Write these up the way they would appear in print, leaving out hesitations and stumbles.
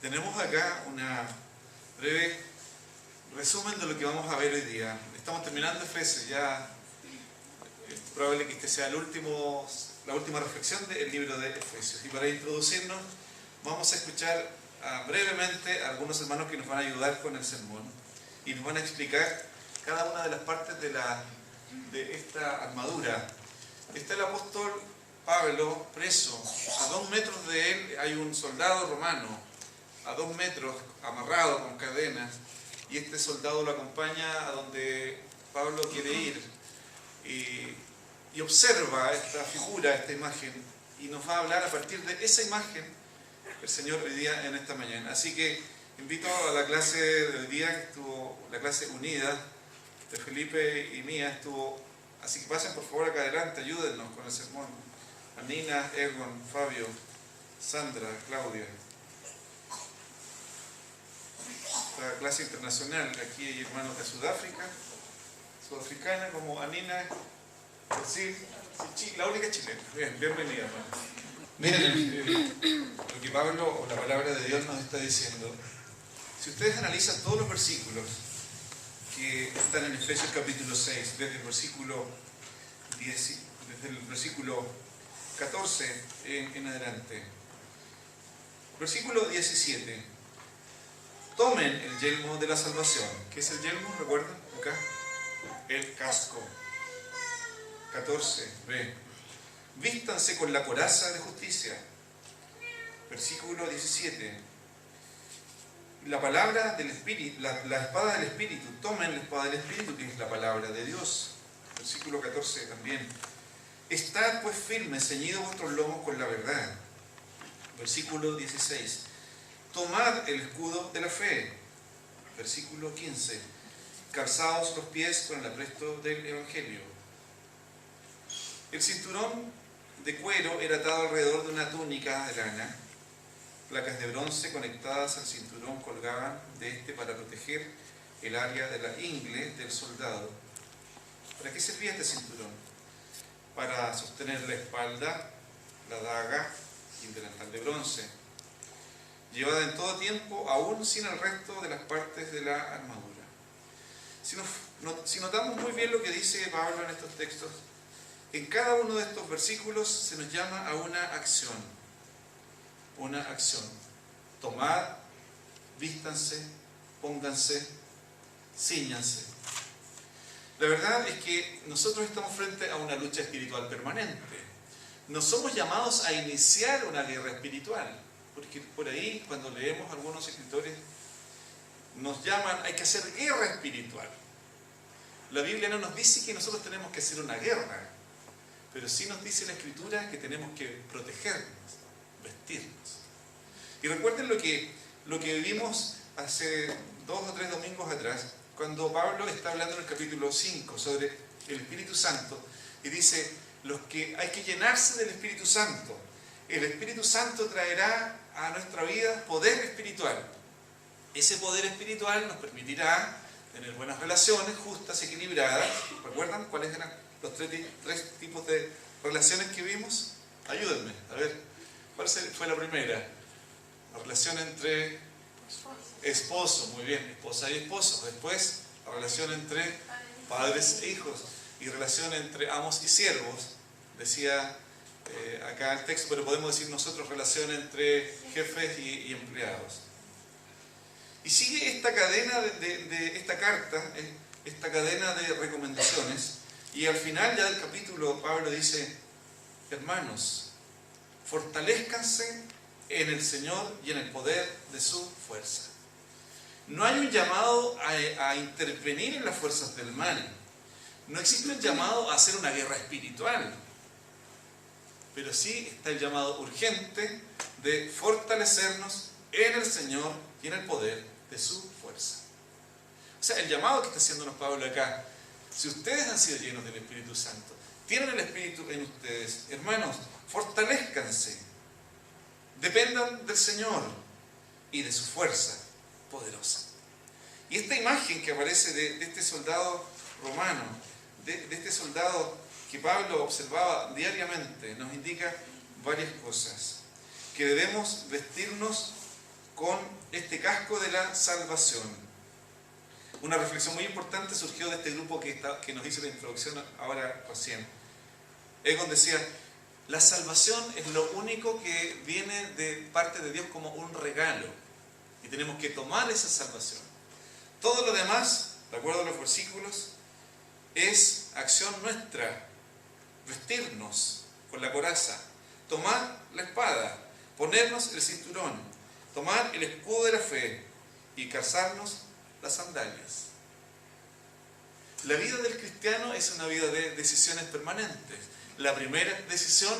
Tenemos acá una breve resumen de lo que vamos a ver hoy día. Estamos terminando Efesios, ya es probable que este sea la última reflexión del libro de Efesios. Y para introducirnos, vamos a escuchar brevemente a algunos hermanos que nos van a ayudar con el sermón y nos van a explicar cada una de las partes de esta armadura. Está el apóstol Pablo preso. A 2 metros de él hay un soldado romano, a 2 metros, amarrado con cadenas, y este soldado lo acompaña a donde Pablo quiere ir y observa esta figura, esta imagen, y nos va a hablar a partir de esa imagen el Señor hoy día en esta mañana. Así que invito a la clase del día, que estuvo la clase unida de Felipe y mía, así que pasen por favor acá adelante, ayúdennos con el sermón. A Nina, Egon, Fabio, Sandra, Claudia. La clase internacional, aquí hay hermanos de Sudáfrica, sudafricana, como Anina, sí, la única chilena. Bien, bienvenida, hermano. Miren lo que Pablo, o la palabra de Dios, nos está diciendo. Si ustedes analizan todos los versículos que están en Efesios capítulo 6, desde el versículo 14 en adelante. Versículo 17. Tomen el yelmo de la salvación. ¿Qué es el yelmo? ¿Recuerdan? Acá. El casco. 14b. Vístanse con la coraza de justicia. Versículo 17. La palabra del Espíritu, la espada del Espíritu. Tomen la espada del Espíritu, que es la palabra de Dios. Versículo 14 también. Estad pues firmes, ceñidos vuestros lomos con la verdad. Versículo 16. Tomad el escudo de la fe. Versículo 15. Calzaos los pies con el apresto del Evangelio. El cinturón de cuero era atado alrededor de una túnica de lana. Placas de bronce conectadas al cinturón colgaban de este para proteger el área de la ingle del soldado. ¿Para qué servía este cinturón? Para sostener la espalda, la daga y el delantal de bronce, llevada en todo tiempo, aún sin el resto de las partes de la armadura. Si notamos muy bien lo que dice Pablo en estos textos, en cada uno de estos versículos se nos llama a una acción. Una acción. Tomad, vístanse, pónganse, cíñanse. La verdad es que nosotros estamos frente a una lucha espiritual permanente. No somos llamados a iniciar una guerra espiritual, porque por ahí, cuando leemos algunos escritores, nos llaman, hay que hacer guerra espiritual. La Biblia no nos dice que nosotros tenemos que hacer una guerra, pero sí nos dice la Escritura que tenemos que protegernos, vestirnos. Y recuerden lo que vivimos hace 2 o 3 domingos atrás, cuando Pablo está hablando en el capítulo 5 sobre el Espíritu Santo, y dice, que hay que llenarse del Espíritu Santo. El Espíritu Santo traerá a nuestra vida poder espiritual. Ese poder espiritual nos permitirá tener buenas relaciones, justas, equilibradas. ¿Recuerdan cuáles eran los tres tipos de relaciones que vimos? Ayúdenme, a ver, ¿cuál fue la primera? La relación entre esposo, muy bien, esposa y esposo. Después, la relación entre padres e hijos. Y relación entre amos y siervos. Decía acá el texto, pero podemos decir nosotros relación entre jefes y empleados. Y sigue esta cadena de esta carta, esta cadena de recomendaciones, y al final ya del capítulo Pablo dice, hermanos, fortalezcanse en el Señor y en el poder de su fuerza. No hay un llamado a intervenir en las fuerzas del mal. No existe un llamado a hacer una guerra espiritual. Pero sí está el llamado urgente de fortalecernos en el Señor y en el poder de su fuerza. O sea, el llamado que está haciéndonos Pablo acá, si ustedes han sido llenos del Espíritu Santo, tienen el Espíritu en ustedes, hermanos, fortalezcanse, dependan del Señor y de su fuerza poderosa. Y esta imagen que aparece de este soldado romano, de este soldado que Pablo observaba diariamente, nos indica varias cosas. Que debemos vestirnos con este casco de la salvación. Una reflexión muy importante surgió de este grupo que nos hizo la introducción ahora recién. Egon decía, la salvación es lo único que viene de parte de Dios como un regalo. Y tenemos que tomar esa salvación. Todo lo demás, de acuerdo a los versículos, es acción nuestra. Vestirnos con la coraza, tomar la espada, ponernos el cinturón, tomar el escudo de la fe y calzarnos las sandalias. La vida del cristiano es una vida de decisiones permanentes. La primera decisión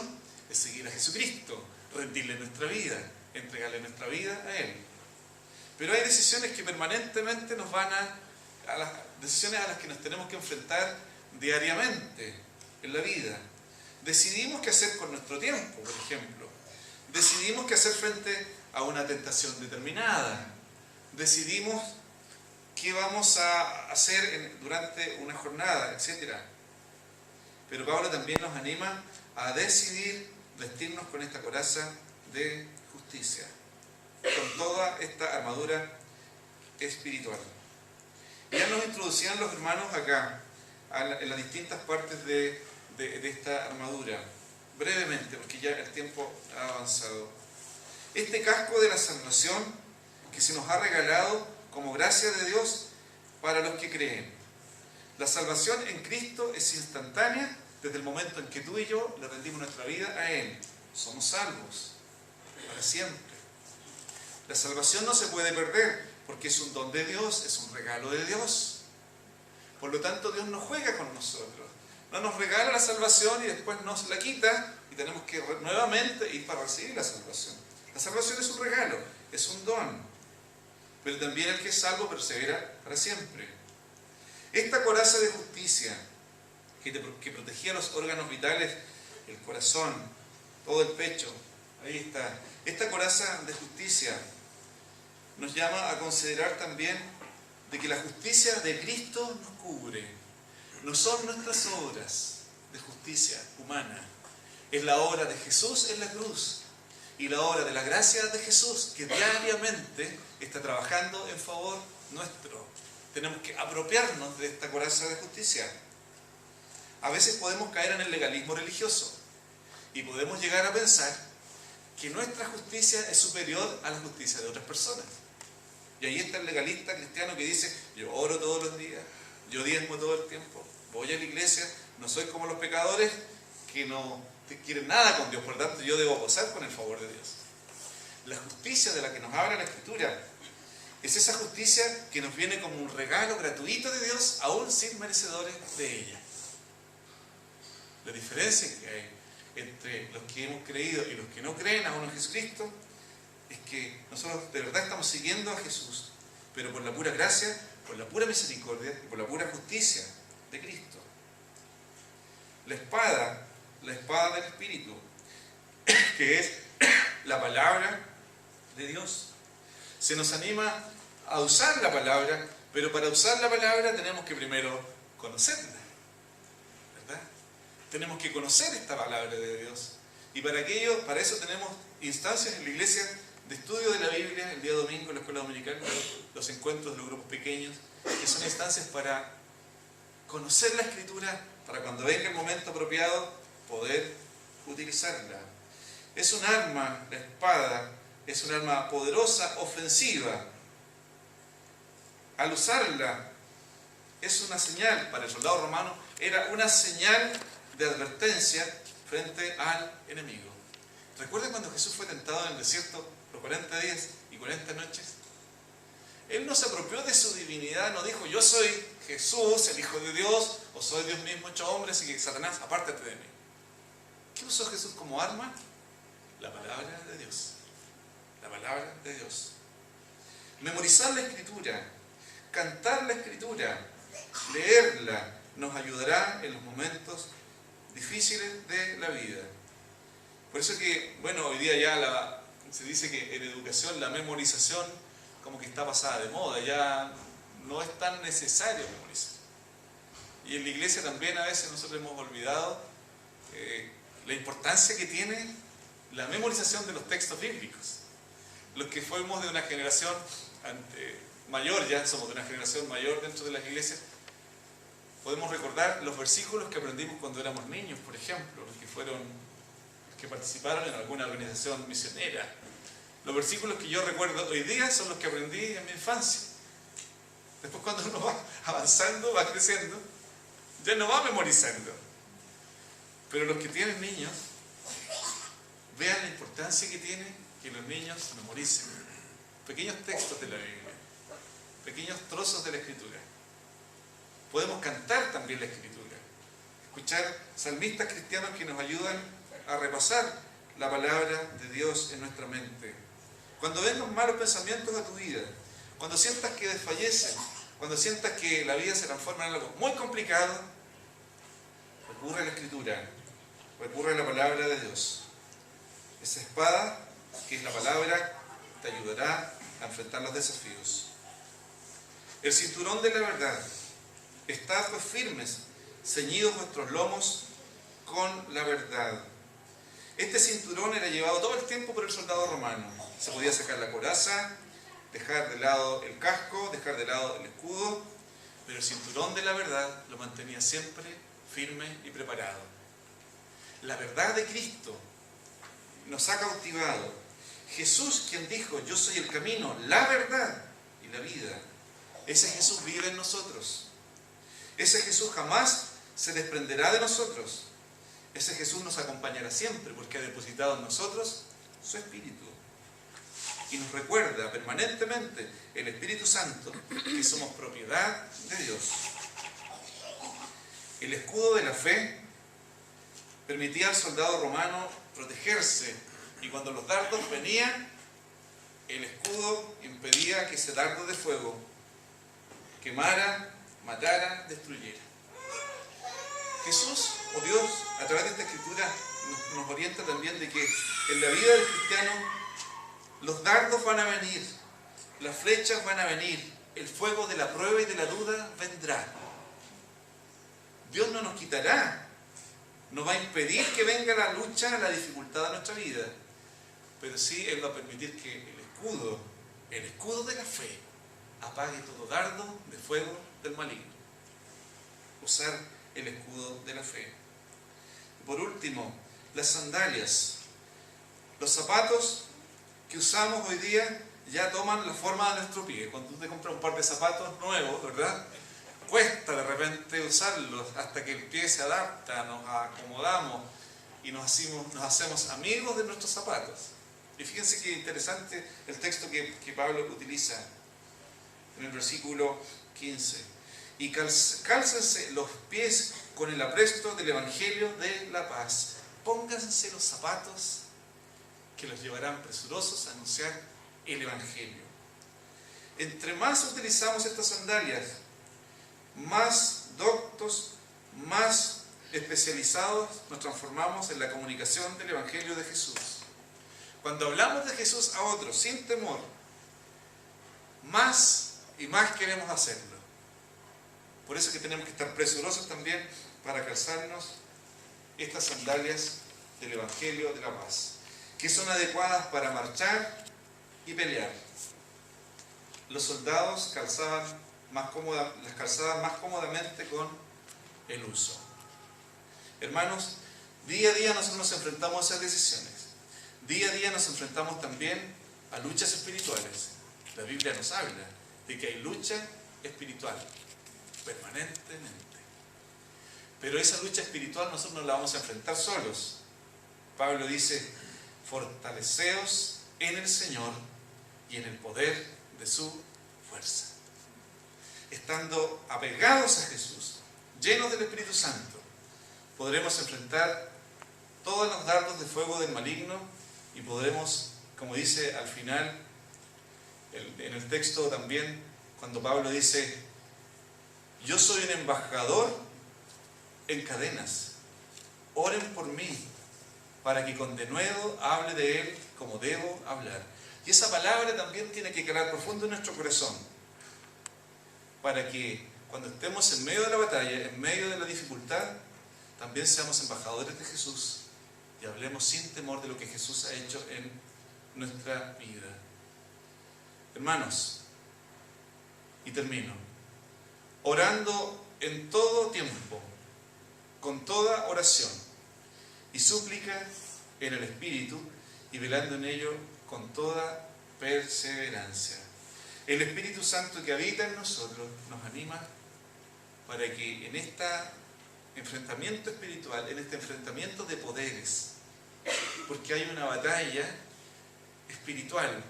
es seguir a Jesucristo, rendirle nuestra vida, entregarle nuestra vida a Él. Pero hay decisiones que permanentemente nos van a las decisiones a las que nos tenemos que enfrentar diariamente en la vida. Decidimos qué hacer con nuestro tiempo, por ejemplo. Decidimos qué hacer frente a una tentación determinada. Decidimos qué vamos a hacer durante una jornada, etc. Pero Pablo también nos anima a decidir vestirnos con esta coraza de justicia, con toda esta armadura espiritual. Ya nos introducían los hermanos acá, en las distintas partes de esta armadura, brevemente, porque ya el tiempo ha avanzado. Este casco de la salvación que se nos ha regalado como gracia de Dios para los que creen. La salvación en Cristo es instantánea desde el momento en que tú y yo le rendimos nuestra vida a Él. Somos salvos para siempre. La salvación no se puede perder porque es un don de Dios, es un regalo de Dios. Por lo tanto, Dios no juega con nosotros. No nos regala la salvación y después nos la quita y tenemos que nuevamente ir para recibir la salvación. La salvación es un regalo, es un don. Pero también el que es salvo persevera para siempre. Esta coraza de justicia que protegía los órganos vitales, el corazón, todo el pecho, ahí está. Esta coraza de justicia nos llama a considerar también de que la justicia de Cristo nos cubre. No son nuestras obras de justicia humana. Es la obra de Jesús en la cruz y la obra de la gracia de Jesús que diariamente está trabajando en favor nuestro. Tenemos que apropiarnos de esta coraza de justicia. A veces podemos caer en el legalismo religioso y podemos llegar a pensar que nuestra justicia es superior a la justicia de otras personas. Y ahí está el legalista cristiano que dice, yo oro todos los días, yo diezmo todo el tiempo, voy a la iglesia, no soy como los pecadores que no quieren nada con Dios, por lo tanto yo debo gozar con el favor de Dios. La justicia de la que nos habla la Escritura es esa justicia que nos viene como un regalo gratuito de Dios, aún sin merecedores de ella. La diferencia que hay entre los que hemos creído y los que no creen aún en Jesucristo es que nosotros de verdad estamos siguiendo a Jesús, pero por la pura gracia, por la pura misericordia y por la pura justicia de Cristo. La espada del Espíritu, que es la palabra de Dios. Se nos anima a usar la palabra, pero para usar la palabra tenemos que primero conocerla, ¿verdad? Tenemos que conocer esta palabra de Dios. Y para eso tenemos instancias en la iglesia de estudio de la Biblia, el día domingo en la escuela dominical, los encuentros de los grupos pequeños, que son instancias para conocer la Escritura, para cuando venga el momento apropiado, poder utilizarla. Es un arma, la espada, es un arma poderosa, ofensiva. Al usarla, es una señal, para el soldado romano, era una señal de advertencia frente al enemigo. ¿Recuerdan cuando Jesús fue tentado en el desierto los 40 días y 40 noches? Él no se apropió de su divinidad, no dijo, yo soy Jesús, el Hijo de Dios, o soy Dios mismo hecho hombre, así que Satanás, apártate de mí. ¿Qué usó Jesús como arma? La palabra de Dios. La palabra de Dios. Memorizar la Escritura, cantar la Escritura, leerla, nos ayudará en los momentos difíciles de la vida. Por eso que, bueno, hoy día ya se dice que en educación la memorización como que está pasada de moda, ya no es tan necesario memorizar. Y en la iglesia también a veces nosotros hemos olvidado la importancia que tiene la memorización de los textos bíblicos. los que fuimos de una generación mayor, ya somos de una generación mayor dentro de las iglesias, podemos recordar los versículos que aprendimos cuando éramos niños, por ejemplo, los que participaron en alguna organización misionera. Los versículos que yo recuerdo hoy día son los que aprendí en mi infancia. Después, cuando uno va avanzando, va creciendo, ya no va memorizando. Pero los que tienen niños, vean la importancia que tiene que los niños memoricen pequeños textos de la Biblia, pequeños trozos de la Escritura. Podemos cantar también la Escritura, escuchar salmistas cristianos que nos ayudan a repasar la palabra de Dios en nuestra mente. Cuando vengan malos pensamientos a tu vida, cuando sientas que desfallecen, cuando sientas que la vida se transforma en algo muy complicado, recurre a la Escritura, recurre a la palabra de Dios. Esa espada, que es la palabra, te ayudará a enfrentar los desafíos. El cinturón de la verdad. Estad pues firmes, ceñidos vuestros lomos con la verdad. Este cinturón era llevado todo el tiempo por el soldado romano. Se podía sacar la coraza, dejar de lado el casco, dejar de lado el escudo, pero el cinturón de la verdad lo mantenía siempre firme y preparado. La verdad de Cristo nos ha cautivado. Jesús, quien dijo: yo soy el camino, la verdad y la vida. Ese Jesús vive en nosotros. Ese Jesús jamás se desprenderá de nosotros. Ese Jesús nos acompañará siempre porque ha depositado en nosotros su Espíritu. Y nos recuerda permanentemente el Espíritu Santo que somos propiedad de Dios. El escudo de la fe permitía al soldado romano protegerse, y cuando los dardos venían, el escudo impedía que ese dardo de fuego quemara, matara, destruyera. Jesús, o Dios, a través de esta escritura, nos orienta también de que en la vida del cristiano los dardos van a venir, las flechas van a venir, el fuego de la prueba y de la duda vendrá. Dios no nos quitará, no va a impedir que venga la lucha, la dificultad de nuestra vida, pero sí Él va a permitir que el escudo de la fe, apague todo dardo de fuego del maligno. Usar el escudo de la fe. Por último, las sandalias. Los zapatos que usamos hoy día ya toman la forma de nuestro pie. Cuando tú te compras un par de zapatos nuevos, ¿verdad? Cuesta de repente usarlos hasta que el pie se adapta, nos acomodamos y nos hacemos amigos de nuestros zapatos. Y fíjense qué interesante el texto que Pablo utiliza en el versículo 15. Y cálcense los pies con el apresto del Evangelio de la paz. Pónganse los zapatos que los llevarán presurosos a anunciar el Evangelio. Entre más utilizamos estas sandalias, más doctos, más especializados nos transformamos en la comunicación del Evangelio de Jesús. Cuando hablamos de Jesús a otros sin temor, más y más queremos hacerlo. Por eso es que tenemos que estar presurosos también para calzarnos estas sandalias del Evangelio de la paz, que son adecuadas para marchar y pelear. Los soldados las calzaban más cómodamente con el uso. Hermanos, día a día nosotros nos enfrentamos a esas decisiones. Día a día nos enfrentamos también a luchas espirituales. La Biblia nos habla de que hay lucha espiritual permanentemente. Pero esa lucha espiritual nosotros no la vamos a enfrentar solos. Pablo dice: fortaleceos en el Señor y en el poder de su fuerza. Estando apegados a Jesús, llenos del Espíritu Santo, podremos enfrentar todos los dardos de fuego del maligno y podremos, como dice al final en el texto también, cuando Pablo dice: yo soy un embajador en cadenas, oren por mí para que con denuedo hable de él como debo hablar. Y esa palabra también tiene que calar profundo en nuestro corazón, para que cuando estemos en medio de la batalla, en medio de la dificultad, también seamos embajadores de Jesús y hablemos sin temor de lo que Jesús ha hecho en nuestra vida. Hermanos, y termino, orando en todo tiempo, con toda oración y súplica en el Espíritu, y velando en ello con toda perseverancia. El Espíritu Santo que habita en nosotros nos anima para que en este enfrentamiento espiritual, en este enfrentamiento de poderes, porque hay una batalla espiritual,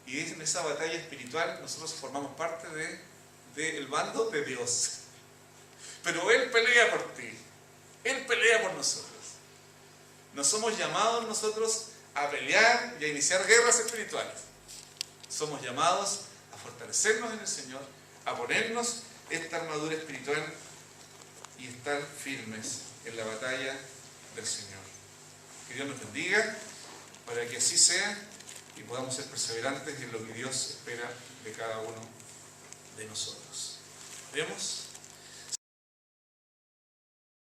y en esa batalla espiritual nosotros formamos parte del bando de Dios. Pero Él pelea por ti, Él pelea por nosotros. No somos llamados nosotros a pelear y a iniciar guerras espirituales. Somos llamados a fortalecernos en el Señor, a ponernos esta armadura espiritual y estar firmes en la batalla del Señor. Que Dios nos bendiga para que así sea y podamos ser perseverantes en lo que Dios espera de cada uno de nosotros. ¿Vemos?